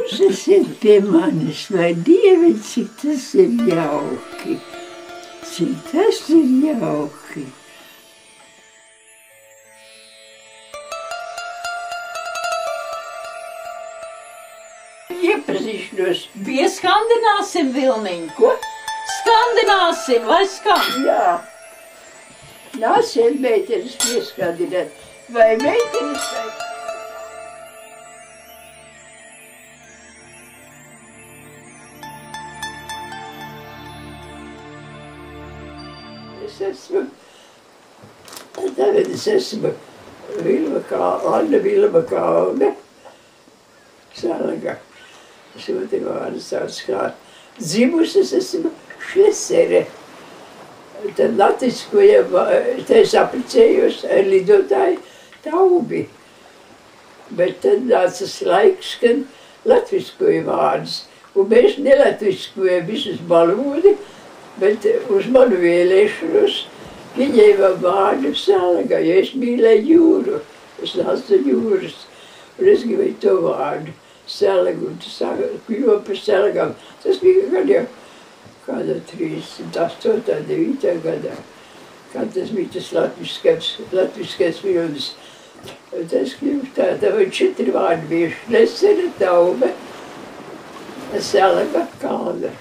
Jūs esat pie manis, vai Dievi, cik tas ir jauki, cik tas ir jauki. Iepazīšanos. Pieskandināsim Vilniņu. Ko? Skandināsim, vai skan? Jā. Nāciet meitenes pieskandināt. Vai meitenes vai? Tagad es esmu Anna Vilma Kalne, Salaga. Šodien vārdu sauc kā dzimusi, es esmu Šlesere. Tad latviskojam, te es aplicējos ar lidotāju Taubi. Bet tad nācas laiks, kad latviskoja vārdus. Un mēs nelatviskojam visus balodi, bet uz manu vēlēšanos pieņēma vārdu Salaga, jo es mīlēju jūru. Es nācu jūras, un es gribēju to vārdu Salagu, un tas kļuva par Salagam. Tas bija gan jau kāda 38. 9. gadā, kad tas bija tas latviskais vilnis. Tas kļuva tā, vai 4 vārdi bija Šlesere, Taube, Salaga, Kalne.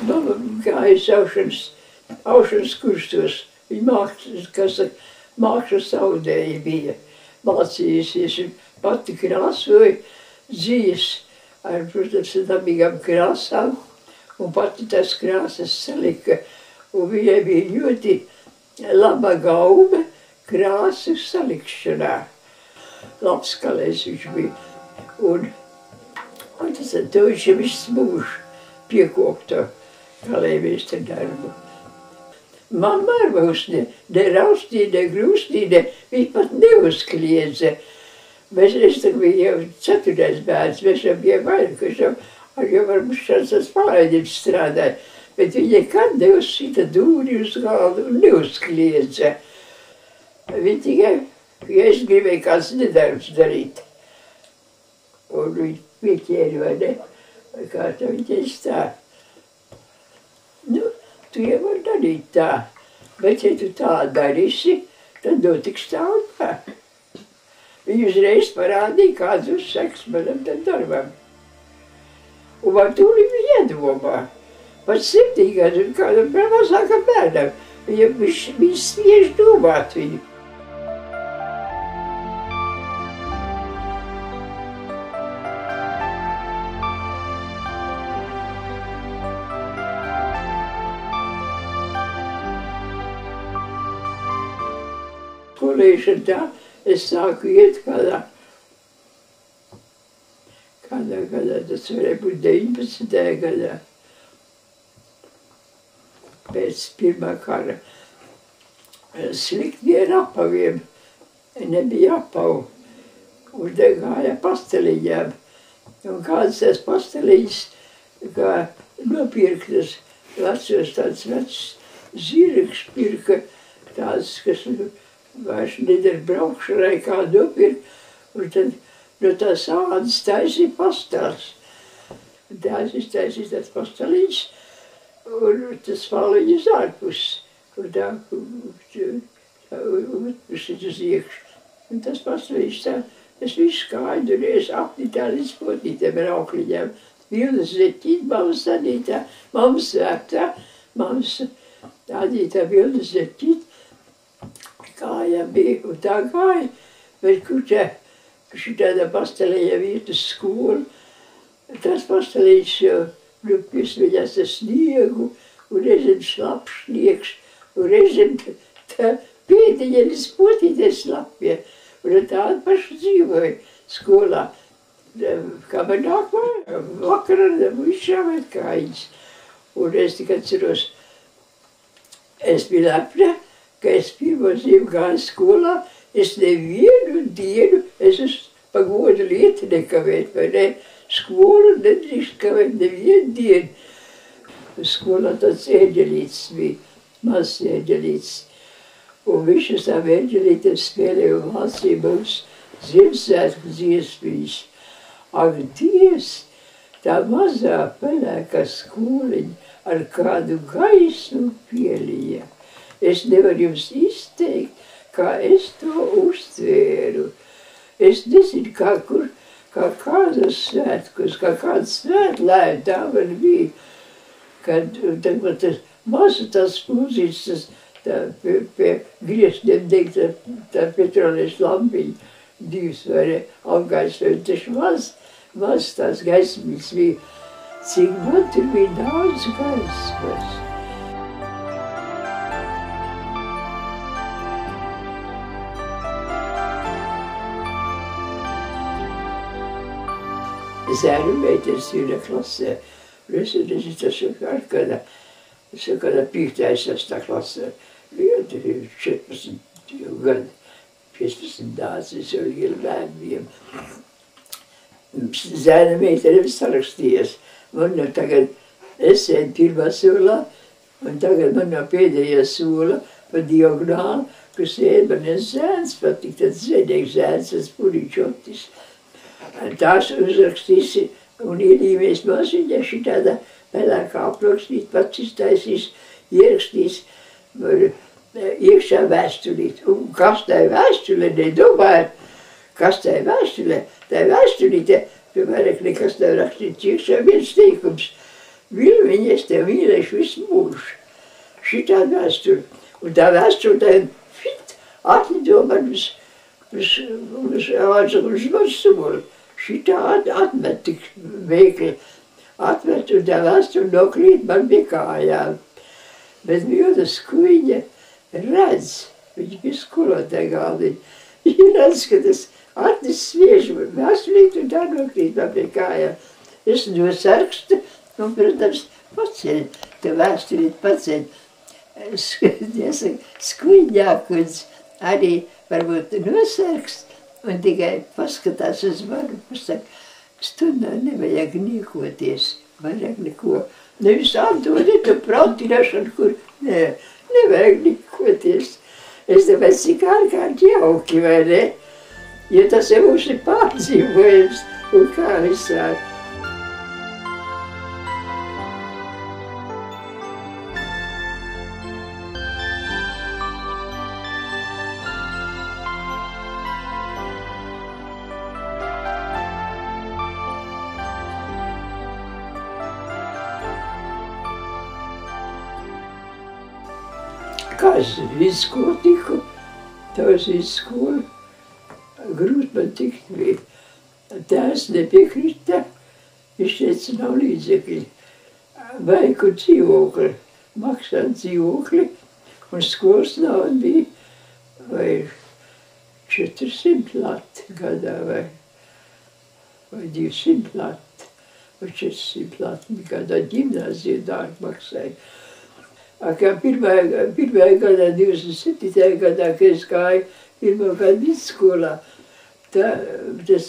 Mama gāja aušanas kursos. Viņa mākslas audēja bija. Mācījusies, pati krāsoja dzīves ar, protams, dabīgām krāsām, un pati tās krāsas salika. Un viņai bija ļoti laba gaume krāsu salikšanā. Labs kalējs viņš bija. Un tas ar to viņš jau visu mūžu piekopta kalējmeistara darbu. Mamma ar mums ne raustīja, ne grūstīja, viņa pat neuzkliedza. Es tagad biju jau 4. bērns, mēs jau bijām vairāk, kas jau var mums šāds palaidības strādāja. Bet viņa nekad neuzsita dūri uz galdu un neuzkliedza. Viņa tikai, ja es gribēju kāds nedarbs darīt. Un viņa pieķēri, vai ne? Vai kā tā viņa teica tā. Nu, tu jau vari darīt tā, bet ja tu tā darīsi, tad notiks tā un tā. Viņa uzreiz parādīja, kāds uzseks manam tam darbam. Un man tūlīt bija iedomā. Pat 7 gadu, kādam mazākam bērnam, viņš spiež domāt viņu. Skolēšana tā, es sāku iet kādā, tas varēja būt 19. gadā. Pēc pirmā kara slikti ar apaviem, nebija apavu, un te gāja pasteliņām. Un kādas tās pasteliņas, kā nopirktas, vecos tāds vecs zirgs pirka, tāds, kas vairs nedara braukšanai, kā nopirkt, un tad no tās ādas taisīja pastels. Tās iztaisīja tāds pasteliņš, un tas faliņš uz ārpus, un tā uzpusīt uz iekšu. Un tas pasteliņš tā, es visu kāju, un es apnītā līdz potītēm ar aukliņām. Vilnas zeķīt, mammas adītā, mammas svētā, mammas adītā vilnas zeķīt. Kājām bija, un tā kāja, bet kur tā, šitādā pasteliņā iet uz skolu, tas pasteliņš jau piesmeļās ar sniegu, un reizēm slapš sniegs, un reizēm tā pēdiņa līdz potītē slapja. Un tādu pašu dzīvoju skolā. Kā man nāk vakarā, visām ir kājas. Un es tikai atceros, es biju lepna, ka es pirmo ziemu gāju skolā, es nevienu dienu, es esmu pa godu lietu nekavēt, vai ne? Skolu nedrīkst kavēt nevienu dienu. Skolā tāds ēģelīts bija, mazs ēģelīts. Un visas tā vērģelītes spēlēja un mācīja mums Ziemassvētku dziesmīs. Ak, Dievs, tā mazā pelēkā skūliņa ar kādu gaismu pielīja. Es nevaru jums izteikt, kā es to uztvēru. Es nezinu, kā kādas svētkos, kā kāds svētlēm tā man bija. Kad tagad tas maza tas mūzīts, pie griestiem deg tā petrolejas lampiņa, divas vai apgaismēm, taču maz tās gaismas bija. Cik man tur bija daudz gaismas. Zēnu meitenes vienā klasē. Es nezinu, tas ir kādā 5. 6. klasē. 14 gadi, 15 dācis jau lielu bērniem. Zēna meitenēm sarakstījies. Man jau tagad, es sēdu 1. solā, un tagad man jau pēdējā sola pa diagonāli, kas sēd man zēns patīk, tad zēnieks zēns, tas Puričotis. Tās uzrakstīsi un ielīmēs maziņā šitādā pelēkā aprakstīt, pats iztaisīs, ierakstīs iekšā vēstulīt. Un kas tā ir vēstule, nedomāju, kas tā ir vēstule. Tā ir vēstulīte, piemēram, nekas nav rakstīts iekšā viens teikums. Vilmiņ, es tev mīlēšu visu mūžu. Šitāda vēstule. Un tā vēstule tā fit atlido man uz soli. Šitā atmet tik veikli. Atmet un tā vēstule nokrīt man pie kājām. Bet viena skuiņa redz, viņa bija skolotāja galdiņa. Viņa redz, ka tas atnes svieži vēstulīt un tā nokrīt man pie kājām. Es nosarkstu un, protams, paceļ, tā vēstulīt paceļ. Skuiņā, kundz arī varbūt nosarkst. Un tikai paskatās uz mani, pasaka, stundā nevajag niekoties, vairāk neko. Nevis atdodi to prautināšanu, kur nevajag niekoties. Es tāpēc cik ārkārt jauki, vai ne? Jo tas jau mums ir pārdzīvojums un kā visādi. Kā es vidskolu tiku, tā uz vidskolu grūti man tikt bija. Tēvs nepiekrita, viņš teica, nav līdzekļi. Vajag dzīvokli, maksāt dzīvokli, un skolas nauda bija vai 400 lati gadā, vai 200 lati, vai 400 lati gadā ģimnāzija dārgi maksāja. Kā pirmajā gadā, 27. gadā, kad es gāju pirmā gada vidusskolā, tas,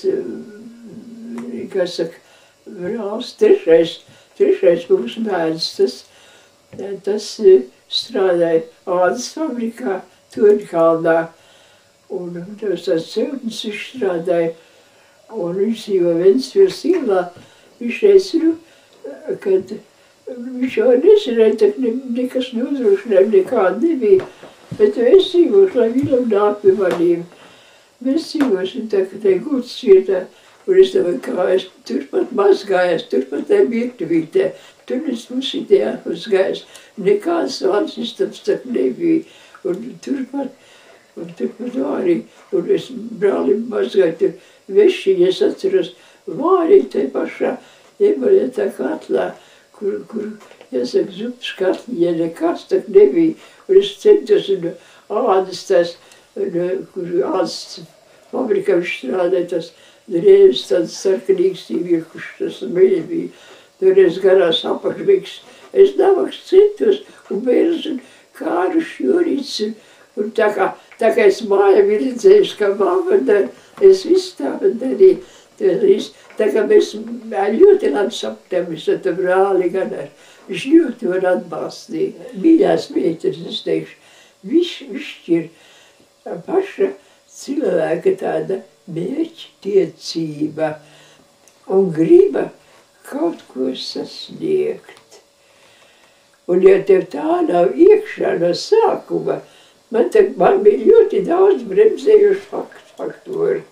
kā saka, brālis, trešais mums bērns, tas strādāja ādas fabrikā, Torņkalnā, un tas celtnis viņš strādāja, un viņš dzīvo Ventspils ielā. Viņš teica, kad viņš jau nezināja, tad nekas nodrošināja, nekāda nebija. Bet es dzīvošu, lai Vilam nāk pie maniem. Mēs dzīvosim tā, ka tā gultas vietā, un es domāju, kā es turpat mazgājos, turpat tā virtuvītē. Tur es musītē atmazgājos. Nekāds vārds istabs tak nebija. Un turpat arī, un es brālim mazgāju tur vešiņi, es atceros, vārī tai pašā emaļietā katlā, kur, jāsaka, zupas katliņā nekas tak nebija. Un es centos un ādas tās, kur ādas fabrikā viņš strādāja, tas drēvis tāds sarkanīgs tīviekuši, tas mēļi bija. Tur es garās apakšbīgs. Es navaks centos un bērns un Kārus Jorīts. Un tā kā es māja redzējuši, kā mamma dara, es visu tā darīju. Tā kā mēs ļoti labi saptamies ar tā brāli gan ar. Viņš ļoti var atbalstīt. Mīļās meitenes, es teikšu, Viss ir paša cilvēka tāda mērķtiecība un griba kaut ko sasniegt. Un ja tev tā nav iekšā no sākuma, man bija ļoti daudz bremzējuši faktori.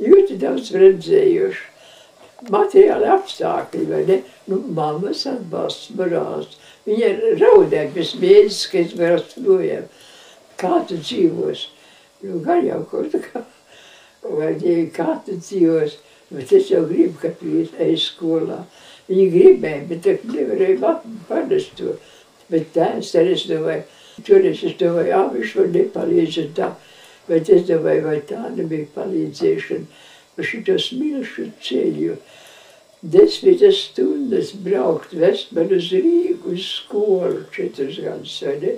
Ļoti daudz bremzējuši. Materiāli apstākļi, vai ne? Nu, mammas atbalsts, morāls. Viņa raudēja pēc mēnesis, ka es braucu projām. Kā tu dzīvos? Nu, gan jau kaut kā. Vai kā tu dzīvos? Bet es jau gribu, ka tu ej skolā. Viņi gribēja, bet es nevarēju panest to. Bet tā es domāju, toreiz es domāju, viņš man nepalīdz un tā. Bet es domāju, vai tā nebija palīdzēšana. Pa šitos milšu ceļu 10 stundas braukt, vest man uz Rīgu, uz skolu 4 gadus, vai ne?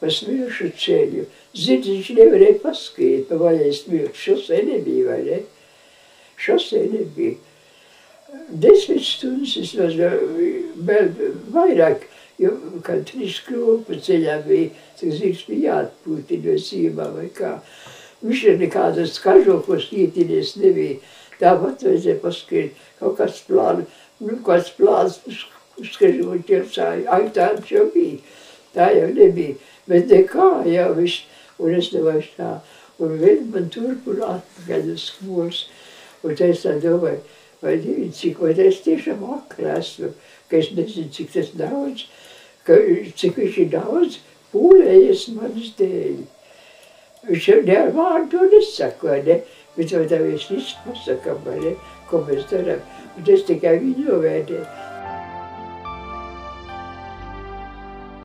Pa smilšu ceļu. Zini, viņš nevarēja paskriet, pa vaļais smilšu. Šosei nebija, vai ne? Šosei nebija. 10 stundas es vēl vairāk, jo, kad 3 kļūpa ceļā bija, cik zīgs bija jāatpūti no zīmā vai kā. Viņš ir nekādas kažokos ietinies nebija. Tāpat vajadzēja paskriet kaut kāds plāns, skažot ķersāju. Ai, tāds jau bija. Tā jau nebija. Bet nekā jau viss. Un es domāju tā. Un vēl man turp un atpakaļ uz skolas. Un es tā domāju, vai es tiešām akla esmu, ka es nezinu, cik tas daudz, cik viņš ir daudz pūlējies manas dēļ. Viņš jau ne ar vārdu to nesaka, vai ne? Bet vai tā mēs viss pasakam, vai ne? Ko mēs darām. Un es tikai viņu novērtēju.